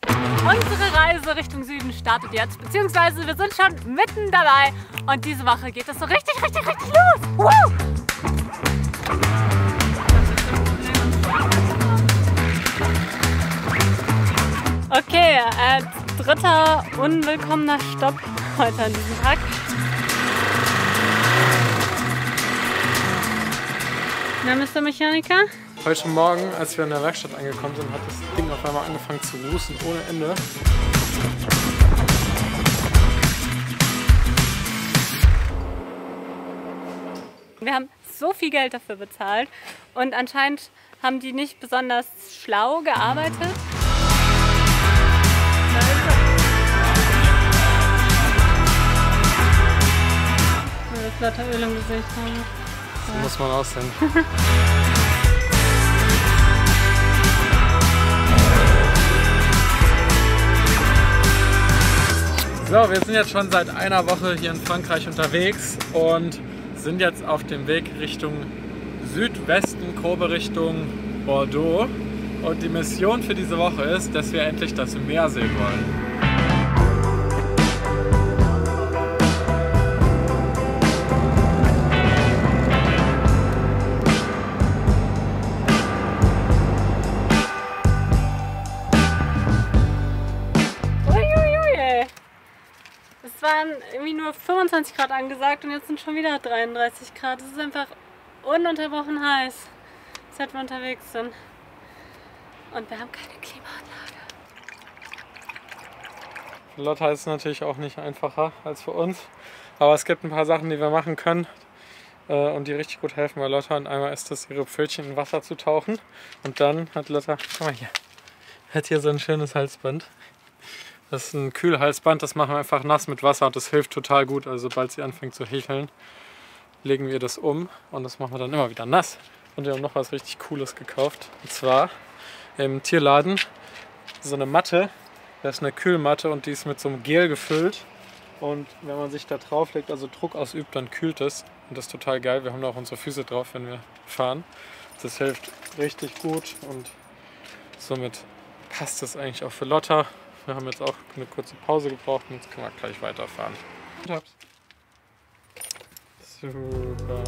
Unsere Reise Richtung Süden startet jetzt, beziehungsweise wir sind schon mitten dabei und diese Woche geht es so richtig los. Woo! Okay, dritter unwillkommener Stopp heute an diesem Tag. Na, Mr. Mechaniker? Heute Morgen, als wir in der Werkstatt angekommen sind, hat das Ding auf einmal angefangen zu rußen ohne Ende. Wir haben so viel Geld dafür bezahlt und anscheinend haben die nicht besonders schlau gearbeitet. Das lauter Öl im Gesicht haben. So muss man aussehen. So, wir sind jetzt schon seit einer Woche hier in Frankreich unterwegs und sind jetzt auf dem Weg Richtung Südwesten, grobe Richtung Bordeaux. Und die Mission für diese Woche ist, dass wir endlich das Meer sehen wollen. Es waren irgendwie nur 25 Grad angesagt und jetzt sind schon wieder 33 Grad. Es ist einfach ununterbrochen heiß, seit wir unterwegs sind. Und wir haben keine Klimaanlage. Für Lotta ist es natürlich auch nicht einfacher als für uns. Aber es gibt ein paar Sachen, die wir machen können und die richtig gut helfen bei Lotta. Und einmal ist es, ihre Pfötchen in Wasser zu tauchen. Und dann hat Lotta, guck mal hier, hat hier so ein schönes Halsband. Das ist ein Kühlhalsband, das machen wir einfach nass mit Wasser und das hilft total gut. Also sobald sie anfängt zu hecheln, legen wir das um und das machen wir dann immer wieder nass. Und wir haben noch was richtig Cooles gekauft. Und zwar im Tierladen so eine Matte. Das ist eine Kühlmatte und die ist mit so einem Gel gefüllt. Und wenn man sich da drauf legt, also Druck ausübt, dann kühlt es. Und das ist total geil. Wir haben da auch unsere Füße drauf, wenn wir fahren. Das hilft richtig gut und somit passt es eigentlich auch für Lotta. Wir haben jetzt auch eine kurze Pause gebraucht und jetzt können wir gleich weiterfahren. Super.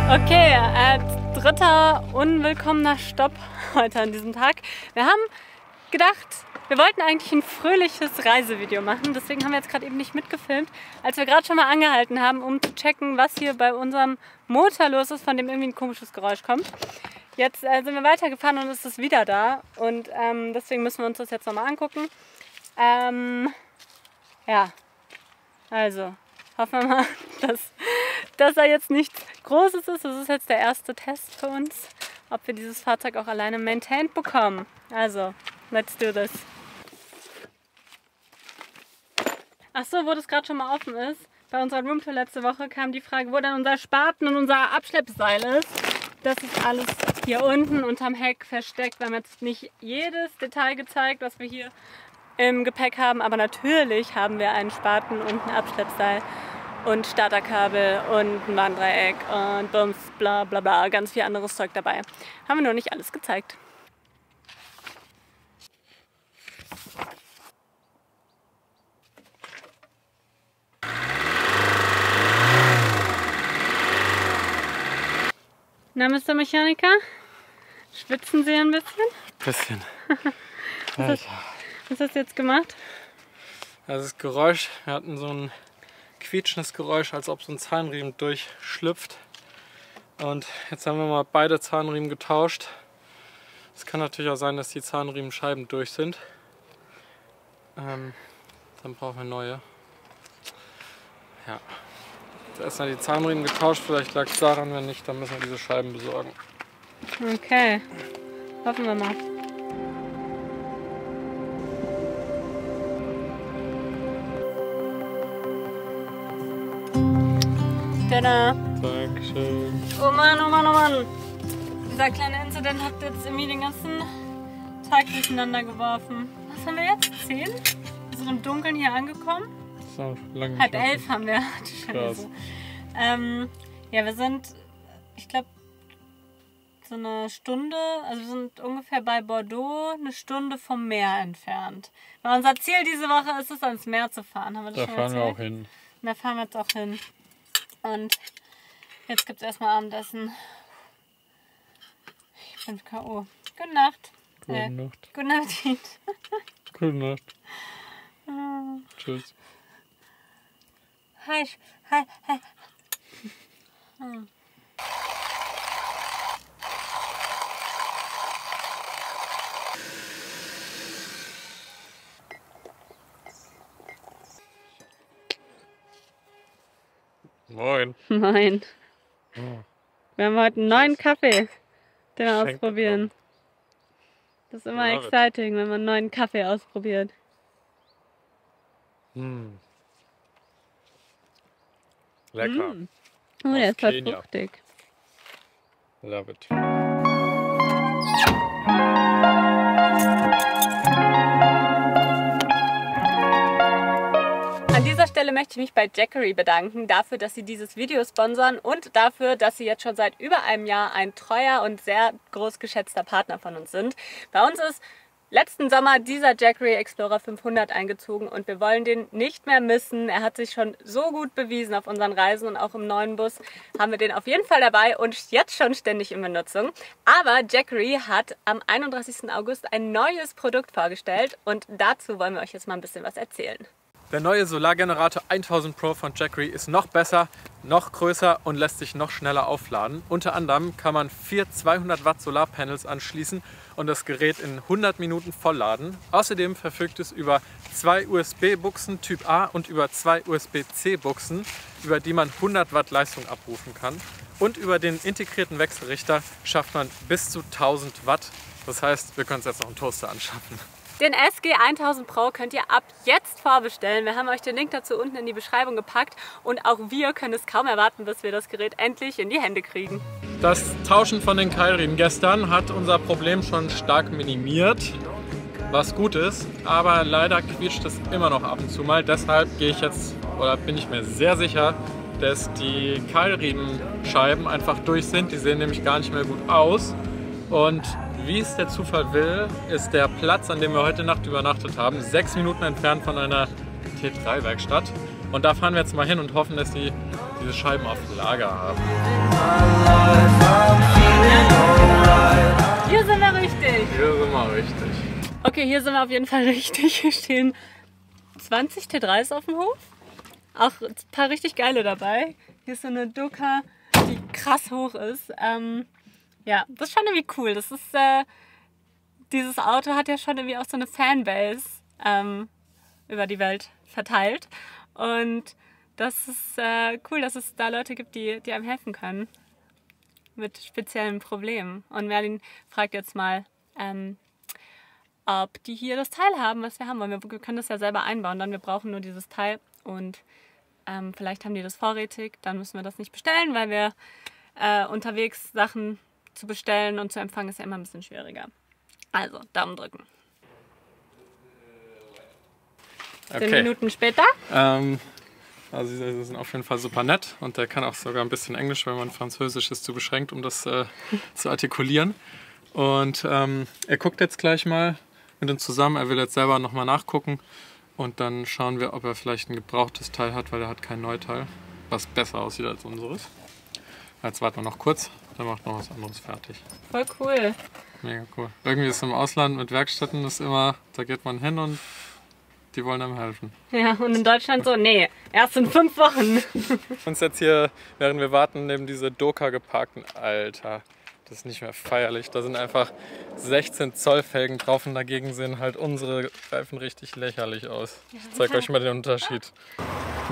Okay, dritter unwillkommener Stopp heute an diesem Tag. Wir haben gedacht, wir wollten eigentlich ein fröhliches Reisevideo machen, deswegen haben wir jetzt gerade eben nicht mitgefilmt, als wir gerade schon mal angehalten haben, um zu checken, was hier bei unserem Motor los ist, von dem irgendwie ein komisches Geräusch kommt. Jetzt sind wir weitergefahren und es ist wieder da und deswegen müssen wir uns das jetzt nochmal angucken. Ja, also hoffen wir mal, dass da jetzt nichts Großes ist. Das ist jetzt der erste Test für uns, ob wir dieses Fahrzeug auch alleine maintained bekommen. Also, let's do this. Achso, wo das gerade schon mal offen ist, bei unserer Roomtour letzte Woche kam die Frage, wo denn unser Spaten und unser Abschleppseil ist. Das ist alles hier unten unterm Heck versteckt. Wir haben jetzt nicht jedes Detail gezeigt, was wir hier im Gepäck haben, aber natürlich haben wir einen Spaten und ein Abschleppseil und Starterkabel und ein Warndreieck und Bums, bla bla bla, ganz viel anderes Zeug dabei. Haben wir noch nicht alles gezeigt. Na, Mr. Mechaniker? Schwitzen Sie ein bisschen? Bisschen. Was hast du jetzt gemacht? Also das Geräusch, wir hatten so ein quietschendes Geräusch, als ob so ein Zahnriemen durchschlüpft. Und jetzt haben wir mal beide Zahnriemen getauscht. Es kann natürlich auch sein, dass die Zahnriemenscheiben durch sind. Dann brauchen wir neue. Ja. Erstmal die Zahnriemen getauscht, vielleicht lag es daran, wenn nicht, dann müssen wir diese Scheiben besorgen. Okay, hoffen wir mal. Tada! Dankeschön. Oh Mann, oh Mann, oh Mann! Dieser kleine Incident hat jetzt irgendwie den ganzen Tag durcheinander geworfen. Was haben wir jetzt? 10? Wir sind im Dunkeln hier angekommen. ist auch lange. 10:30 haben wir. Krass. Ja, wir sind, ich glaube, so eine Stunde, also wir sind ungefähr bei Bordeaux, eine Stunde vom Meer entfernt. Weil unser Ziel diese Woche ist es, ans Meer zu fahren. Haben wir das Da schon fahren wir erzählt? auch hin. Und da fahren wir jetzt auch hin. Und jetzt gibt es erstmal Abendessen. Ich bin K.O. Gute Nacht. Gute Nacht. Guten Appetit. Gute Nacht. Tschüss. Hi. Hi. Hi. Moin. Moin. Oh. Wir haben heute einen neuen Kaffee, den wir Schenk ausprobieren. Das ist immer Love it. exciting, wenn man einen neuen Kaffee ausprobiert. Lecker. Oh, der Aus ist voll Kenia. fruchtig. Love it. An dieser Stelle möchte ich mich bei Jackery bedanken dafür, dass sie dieses Video sponsern und dafür, dass sie jetzt schon seit über einem Jahr ein treuer und sehr groß geschätzter Partner von uns sind. Bei uns ist letzten Sommer dieser Jackery Explorer 500 eingezogen und wir wollen den nicht mehr missen. Er hat sich schon so gut bewiesen auf unseren Reisen und auch im neuen Bus haben wir den auf jeden Fall dabei und jetzt schon ständig in Benutzung. Aber Jackery hat am 31. August ein neues Produkt vorgestellt und dazu wollen wir euch jetzt mal ein bisschen was erzählen. Der neue Solargenerator 1000 Pro von Jackery ist noch besser, noch größer und lässt sich noch schneller aufladen. Unter anderem kann man 4 200 Watt Solarpanels anschließen und das Gerät in 100 Minuten vollladen. Außerdem verfügt es über 2 USB-Buchsen Typ A und über 2 USB-C-Buchsen, über die man 100 Watt Leistung abrufen kann. Und über den integrierten Wechselrichter schafft man bis zu 1000 Watt. Das heißt, wir können uns jetzt noch einen Toaster anschaffen. Den SG 1000 Pro könnt ihr ab jetzt vorbestellen. Wir haben euch den Link dazu unten in die Beschreibung gepackt und auch wir können es kaum erwarten, bis wir das Gerät endlich in die Hände kriegen. Das Tauschen von den Keilriemen gestern hat unser Problem schon stark minimiert, was gut ist, aber leider quietscht es immer noch ab und zu mal. Deshalb bin ich mir sehr sicher, dass die Keilriemenscheiben einfach durch sind. Die sehen nämlich gar nicht mehr gut aus. Und wie es der Zufall will, ist der Platz, an dem wir heute Nacht übernachtet haben, 6 Minuten entfernt von einer T3-Werkstatt. Und da fahren wir jetzt mal hin und hoffen, dass die diese Scheiben auf Lager haben. Hier sind wir richtig. Hier sind wir richtig. Okay, hier sind wir auf jeden Fall richtig. Hier stehen 20 T3s auf dem Hof. Auch ein paar richtig geile dabei. Hier ist so eine Duca, die krass hoch ist. Ja, das ist schon irgendwie cool. Das ist, dieses Auto hat ja schon irgendwie auch so eine Fanbase über die Welt verteilt. Und das ist cool, dass es da Leute gibt, die einem helfen können mit speziellen Problemen. Und Merlin fragt jetzt mal, ob die hier das Teil haben, was wir haben wollen. Wir können das ja selber einbauen, dann wir brauchen nur dieses Teil. Und vielleicht haben die das vorrätig, dann müssen wir das nicht bestellen, weil wir unterwegs Sachen zu bestellen und zu empfangen ist ja immer ein bisschen schwieriger. Also, Daumen drücken. 10 Minuten später. Also sie sind auf jeden Fall super nett und der kann auch sogar ein bisschen Englisch, weil mein Französisch ist zu beschränkt, um das zu artikulieren. Und er guckt jetzt gleich mal mit uns zusammen, er will jetzt selber nochmal nachgucken und dann schauen wir, ob er vielleicht ein gebrauchtes Teil hat, weil er hat kein Neuteil, was besser aussieht als unseres. Jetzt warten wir noch kurz, dann macht noch was anderes fertig. Voll cool. Mega cool. Irgendwie ist im Ausland mit Werkstätten ist immer, da geht man hin und die wollen einem helfen. Ja, und in Deutschland so, nee, erst in 5 Wochen. Uns jetzt hier, während wir warten, neben diese Doka geparkt. Alter, das ist nicht mehr feierlich. Da sind einfach 16 Zoll Felgen drauf und dagegen sehen halt unsere Reifen richtig lächerlich aus. Ich zeig euch mal den Unterschied.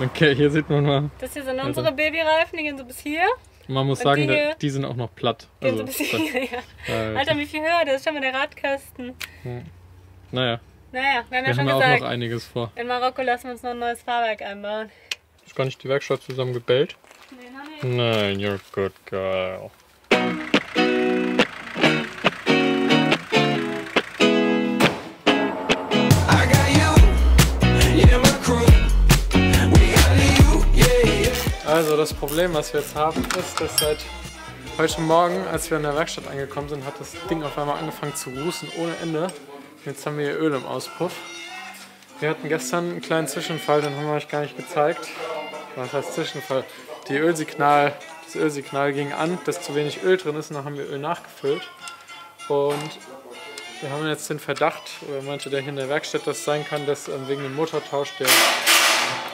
Okay, hier sieht man mal. Das hier sind unsere Babyreifen, die gehen so bis hier. Man muss Und sagen, die sind auch noch platt. Gehen so bis hier, ja. Alter, wie viel höher das ist, schon mal der Radkasten. Naja, Naja, wir haben ja wir schon haben ja auch gesagt, noch einiges vor. in Marokko lassen wir uns noch ein neues Fahrwerk einbauen. Ist gar nicht die Werkstatt zusammen gebellt? Nee, noch nicht. Nein, you're a good girl. I got you, yeah, my crew. Also das Problem, was wir jetzt haben, ist, dass seit heute Morgen, als wir in der Werkstatt angekommen sind, hat das Ding auf einmal angefangen zu rußen ohne Ende. Jetzt haben wir hier Öl im Auspuff. Wir hatten gestern einen kleinen Zwischenfall, den haben wir euch gar nicht gezeigt. Was heißt Zwischenfall? Das Ölsignal ging an, dass zu wenig Öl drin ist, und dann haben wir Öl nachgefüllt. Und wir haben jetzt den Verdacht, oder meinte der hier in der Werkstatt, dass es sein kann, dass wegen dem Motortausch der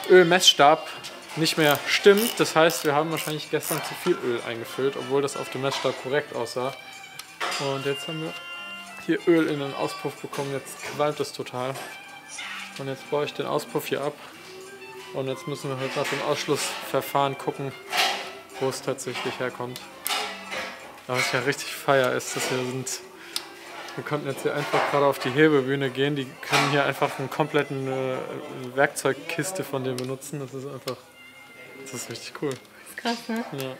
Ölmessstab nicht mehr stimmt. Das heißt, wir haben wahrscheinlich gestern zu viel Öl eingefüllt, obwohl das auf dem Messstab korrekt aussah. Und jetzt haben wir hier Öl in den Auspuff bekommen, jetzt qualmt es total. Und jetzt baue ich den Auspuff hier ab. Und jetzt müssen wir halt nach dem Ausschlussverfahren gucken, wo es tatsächlich herkommt. Aber was ja richtig feier ist, dass wir konnten jetzt hier einfach gerade auf die Hebebühne gehen. Die können hier einfach einen kompletten Werkzeugkiste von dem benutzen. Das ist richtig cool. Das ist krass, ne? Ja.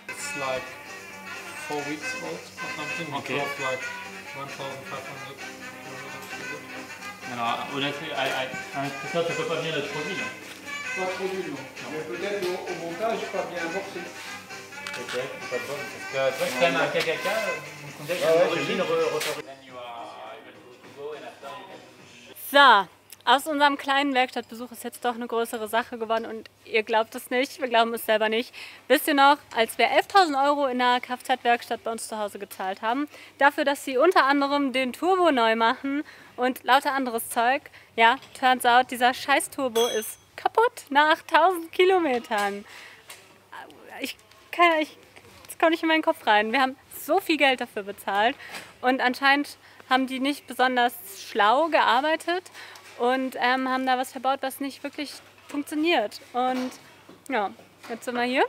It's like 4 weeks old or something. Okay. Like 1,500 Alors, honnêtement, ça peut pas venir d'être trop vite. Pas trop dur, non. Mais peut-être au montage, pas bien amorcé. Ok, pas de bonne. Parce que toi, c'est quand même un KKK, donc on dirait que l'origine ressort. Then you are able to go and after you can... So, aus unserem kleinen Werkstattbesuch ist jetzt doch eine größere Sache geworden und ihr glaubt es nicht, wir glauben es selber nicht. Wisst ihr noch, als wir 11.000 € in der Kfz-Werkstatt bei uns zu Hause gezahlt haben, dafür, dass sie unter anderem den Turbo neu machen und lauter anderes Zeug, ja, turns out, dieser scheiß Turbo ist kaputt nach 1000 Kilometern. Das kommt nicht in meinen Kopf rein. Wir haben so viel Geld dafür bezahlt und anscheinend haben die nicht besonders schlau gearbeitet und haben da was verbaut, was nicht wirklich funktioniert. Und ja, jetzt sind wir hier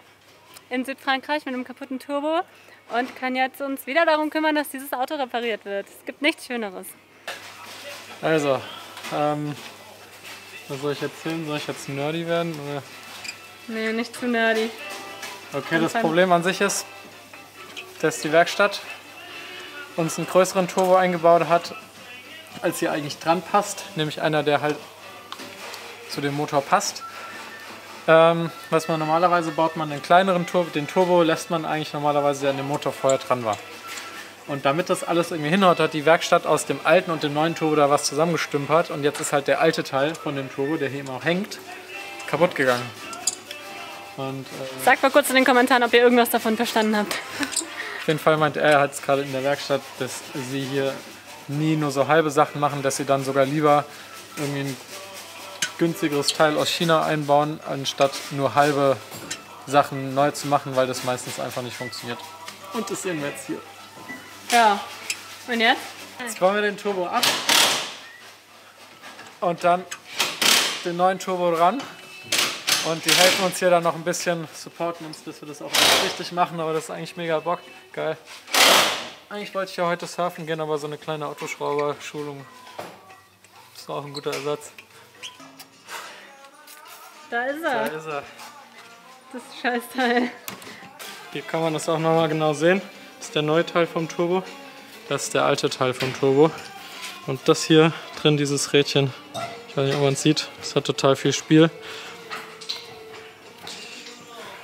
in Südfrankreich mit einem kaputten Turbo und können jetzt uns wieder darum kümmern, dass dieses Auto repariert wird. Es gibt nichts Schöneres. Also, was soll ich erzählen? Soll ich jetzt nerdy werden? Oder? Nee, nicht zu nerdy. Okay, das Problem an sich ist, dass die Werkstatt uns einen größeren Turbo eingebaut hat, als hier eigentlich dran passt. Nämlich einer, der halt zu dem Motor passt. Was man normalerweise baut man einen kleineren Turbo. Den Turbo lässt man eigentlich normalerweise, der an dem Motor vorher dran war. Und damit das alles irgendwie hinhaut, hat die Werkstatt aus dem alten und dem neuen Turbo da was zusammengestümpert. Und jetzt ist halt der alte Teil von dem Turbo, der hier immer auch hängt, kaputt gegangen. Und, Sagt mal kurz in den Kommentaren, ob ihr irgendwas davon verstanden habt. auf jeden Fall meint er jetzt gerade in der Werkstatt, dass sie hier nie nur so halbe Sachen machen, dass sie dann sogar lieber irgendwie ein günstigeres Teil aus China einbauen, anstatt nur halbe Sachen neu zu machen, weil das meistens einfach nicht funktioniert. Und das sehen wir jetzt hier. Ja. Und jetzt? Jetzt bauen wir den Turbo ab und dann den neuen Turbo dran. Und die helfen uns hier dann noch ein bisschen, supporten uns, dass wir das auch alles richtig machen, aber das ist eigentlich mega Bock. Geil. Eigentlich wollte ich ja heute surfen gehen, aber so eine kleine Autoschrauber-Schulung ist auch ein guter Ersatz. Da ist er. Da ist er. Das Scheißteil. Hier kann man das auch nochmal genau sehen. Das ist der neue Teil vom Turbo. Das ist der alte Teil vom Turbo. Und das hier drin, dieses Rädchen, ich weiß nicht, ob man es sieht, das hat total viel Spiel.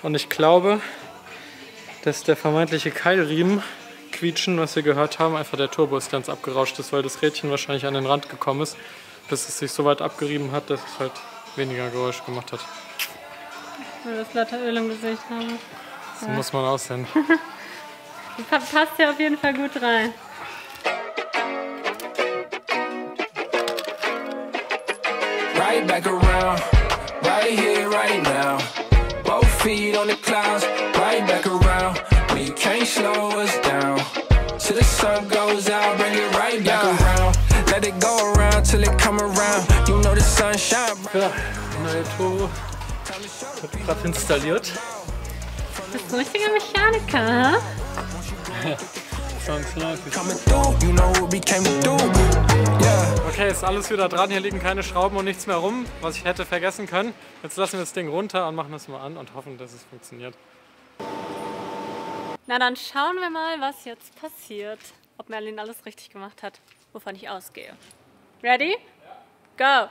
Und ich glaube, dass der vermeintliche Keilriemen quietschen, was wir gehört haben, einfach der Turbo ist ganz abgerauscht ist, weil das Rädchen wahrscheinlich an den Rand gekommen ist, bis es sich so weit abgerieben hat, dass es halt weniger Geräusch gemacht hat. Weil das lauter Öl im Gesicht haben. So muss man aussehen. Passt ja auf jeden Fall gut rein. Right back around, right here, right now. Both feet on the clouds, right back around. Well, you can't slow us down. Till the sun goes out, bring it right back around. Let it go around till it come around. You know the sunshine. Ja, neue Turbo wird gerade installiert. Das ist ein richtiger Mechaniker, hä? Coming through, you know what we came to do. Yeah. Okay, ist alles wieder dran. Hier liegen keine Schrauben und nichts mehr rum, was ich hätte vergessen können. Jetzt lassen wir das Ding runter und machen das mal an und hoffen, dass es funktioniert. Na dann schauen wir mal, was jetzt passiert. Ob Merlin alles richtig gemacht hat, wovon ich ausgehe. Ready? Go!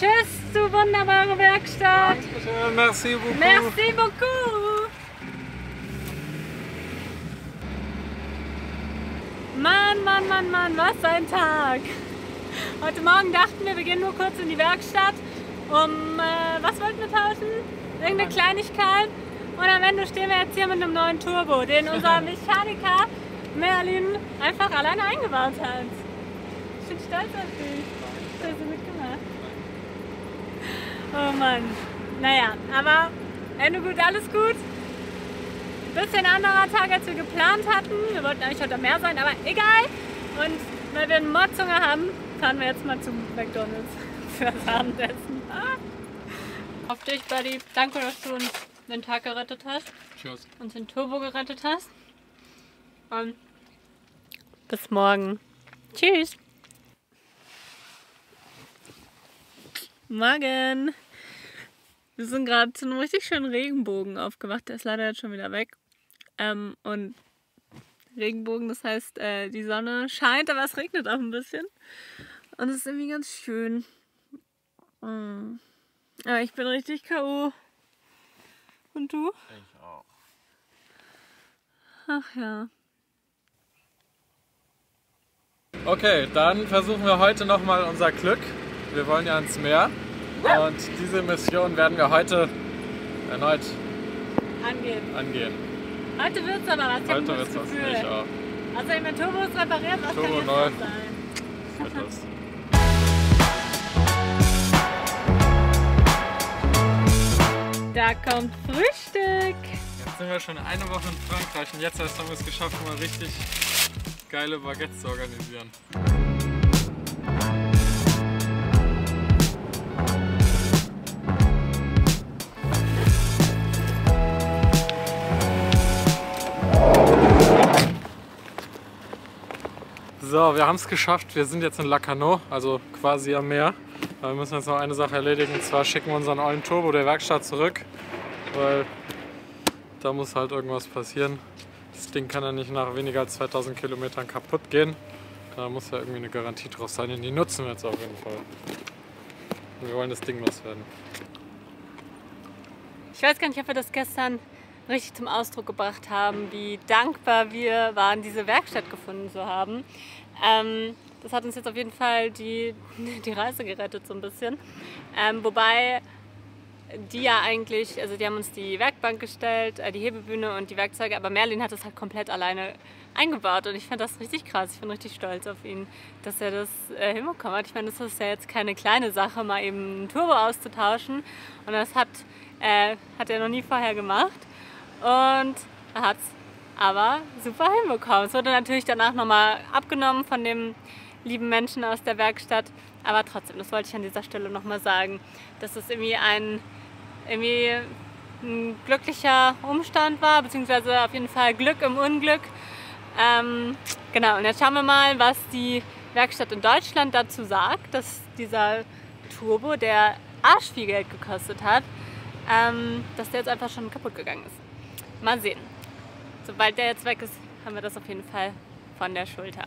Tschüss, du wunderbare Werkstatt. Merci beaucoup. Merci beaucoup. Mann, Mann, Mann, Mann, was ein Tag. Heute Morgen dachten wir gehen nur kurz in die Werkstatt, was wollten wir tauschen? Irgendeine Kleinigkeit. Und am Ende stehen wir jetzt hier mit einem neuen Turbo, den unser Mechaniker Merlin einfach alleine eingebaut hat. Ich bin stolz auf dich. Das hast du mitgemacht. Oh Mann. Naja, aber Ende gut, alles gut. Bisschen anderer Tag, als wir geplant hatten. Wir wollten eigentlich heute mehr sein, aber egal. Und weil wir einen Mordshunger haben, fahren wir jetzt mal zum McDonald's für das Abendessen. Auf dich, Buddy. Danke, dass du uns den Tag gerettet hast. Tschüss. Uns den Turbo gerettet hast. Und bis morgen. Tschüss. Morgen. Wir sind gerade zu einem richtig schönen Regenbogen aufgewacht. Der ist leider jetzt schon wieder weg. Und Regenbogen, das heißt, die Sonne scheint, aber es regnet auch ein bisschen. Und es ist irgendwie ganz schön. Aber ich bin richtig K.O. Und du? Ich auch. Ach ja. Okay, dann versuchen wir heute nochmal unser Glück. Wir wollen ja ins Meer. Und diese Mission werden wir heute erneut angehen. Heute wird's aber was. Ich hab ein Heute gutes wird's was, Gefühl. ich auch. Also wenn mein Turbo ist repariert, was Turbo kann jetzt neu. noch sein? Das wird das. Da kommt Frühstück. Jetzt sind wir schon eine Woche in Frankreich und jetzt erst haben wir es geschafft, mal richtig geile Baguettes zu organisieren. So, wir haben es geschafft. Wir sind jetzt in Lacanau, also quasi am Meer. Aber wir müssen jetzt noch eine Sache erledigen, und zwar schicken wir unseren ollen Turbo der Werkstatt zurück, weil da muss halt irgendwas passieren. Das Ding kann ja nicht nach weniger als 2000 Kilometern kaputt gehen. Da muss ja irgendwie eine Garantie drauf sein, und die nutzen wir jetzt auf jeden Fall. Und wir wollen das Ding loswerden. Ich weiß gar nicht, ob wir das gestern richtig zum Ausdruck gebracht haben, wie dankbar wir waren, diese Werkstatt gefunden zu haben. Das hat uns jetzt auf jeden Fall die Reise gerettet so ein bisschen. Wobei die ja eigentlich, also die haben uns die Werkbank gestellt, die Hebebühne und die Werkzeuge, aber Merlin hat das halt komplett alleine eingebaut und ich finde das richtig krass. Ich bin richtig stolz auf ihn, dass er das hinbekommen hat. Ich meine, das ist ja jetzt keine kleine Sache, mal eben einen Turbo auszutauschen, und das hat er noch nie vorher gemacht und er hat es aber super hinbekommen. Es wurde natürlich danach nochmal abgenommen von dem lieben Menschen aus der Werkstatt, aber trotzdem, das wollte ich an dieser Stelle nochmal sagen, dass es irgendwie ein glücklicher Umstand war, beziehungsweise auf jeden Fall Glück im Unglück. Genau, und jetzt schauen wir mal, was die Werkstatt in Deutschland dazu sagt, dass dieser Turbo, der arschviel Geld gekostet hat, dass der jetzt einfach schon kaputt gegangen ist. Mal sehen. Sobald der jetzt weg ist, haben wir das auf jeden Fall von der Schulter.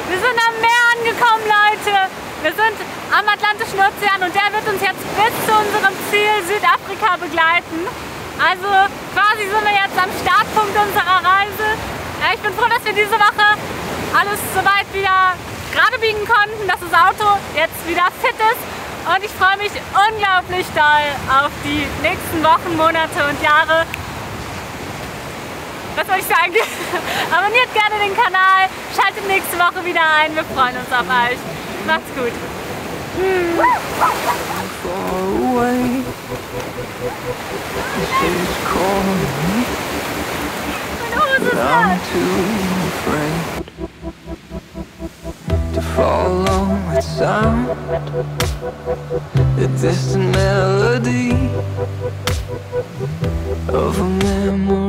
Wir sind am Meer angekommen, Leute. Wir sind am Atlantischen Ozean und der wird uns jetzt bis zu unserem Ziel Südafrika begleiten. Also quasi sind wir jetzt am Startpunkt unserer Reise. Ich bin froh, dass wir diese Woche alles soweit wieder gerade biegen konnten, dass das Auto jetzt wieder fit ist. Und ich freue mich unglaublich doll auf die nächsten Wochen, Monate und Jahre. Was soll ich sagen? Abonniert gerne den Kanal, schaltet nächste Woche wieder ein. Wir freuen uns auf euch. Macht's gut. Meine Hose ist nass. alone with sound, the distant melody of a memory.